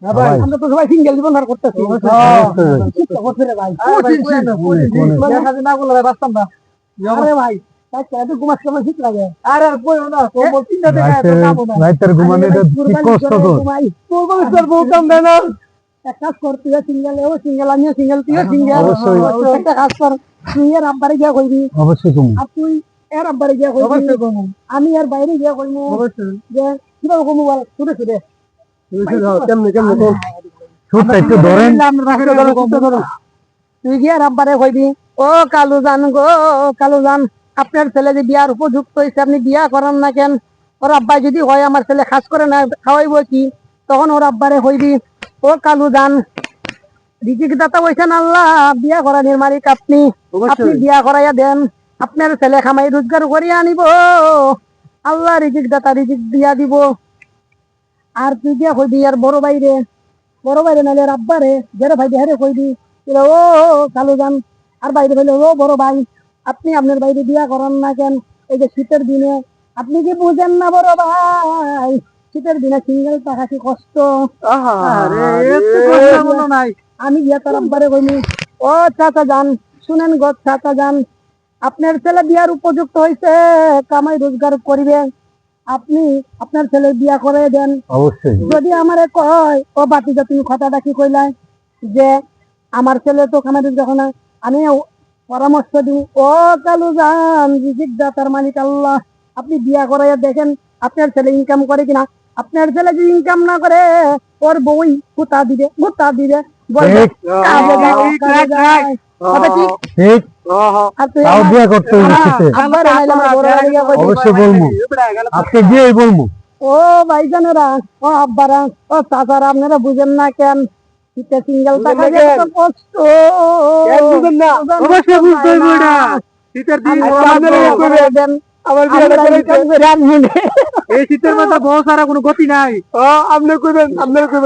আমরা তো সবাই সিঙ্গেল জীবন ধার করতেছি ভাই না বলে ভাই বাঁচতাম না আরে ভাই এত ঘুমাস কেমন ঠিক লাগে আরে বলো না তো চিন্তা থেকে রাতের ঘুমানো কি কষ্ট তো বলতাম না এক কাজ কর তুই সিঙ্গেল ও সিঙ্গেল আমিও সিঙ্গেল তুইও সিঙ্গেল একটা কাজ কর তুই এর আব্বারে গিয়া কইবি অবশ্যই তুমি আর তুই এর আব্বারে গিয়া কইবি আমি আর বাইরে গিয়া কইবো যে কিভাবে কমু বল ছুটে ছুটে কেমনে কেমনে তো ছুটটা একটু ধরেন তুই গিয়া আব্বারে কইবি ও কালু জান গো কালু জান আপনার ছেলে যে বিয়ার উপযুক্ত হয়েছে আপনি বিয়া করেন না কেন ওর আব্বা যদি হয় আমার ছেলে খাস করে না খাওয়াইবো কি তখন ওর আব্বারে কইবি ও কালু জান রিজিক দাতা হইছেন আল্লাহ বিয়া করানোর মালিক আপনি আপনি বিয়া করাইয়া দেন আপনার ছেলে খামাই রোজগার করিয়া আনিব আল্লাহ রিজিক দাতা রিজিক দিয়া দিব আর তুই দিয়া কইবি আর বড় বাইরে নালে আব্বারে যারা ভাই দেহারে কইবি ও কালু জান আর বাইরে ভাইলে ও বড় ভাই আপনি আপনার বাইরে বিয়া করান না কেন এই যে শীতের দিনে আপনি কি বুঝেন না বড় ভাই শীতের দিনে সিঙ্গেল থাকা কি কষ্ট আমি বিয়া তার আব্বারে কইনি ও চাচা যান শুনেন গো চাচা যান আপনার ছেলে বিয়ার উপযুক্ত হয়েছে কামাই রোজগার করিবে আপনি আপনার ছেলে বিয়া করে দেন অবশ্যই যদি আমারে কয় ও বাতিজা তুমি কথাটা কি কইলাই যে আমার ছেলে তো কামাই রোজগার করে না আমি পরামর্শ দিই ও কালু যান রিজিক দাতার মালিক আল্লাহ আপনি বিয়া করাইয়া দেখেন আপনার ছেলে ইনকাম করে কিনা আপনার ছেলে যদি ইনকাম না করে ওর বই গুতা দিবে বলবে অবশ্যই বলবো আজকে গিয়েই বলবো ও ভাইজানেরা ও আব্বারা ও চাচারা আপনারা বুঝেন না কেন সিঙ্গেল থাকা কষ্ট অবশ্যই বুঝতে হবে এটা শীতের দিন এই শীতের মাথা বহু সারা কোনো গতি নাই আপনি কইবেন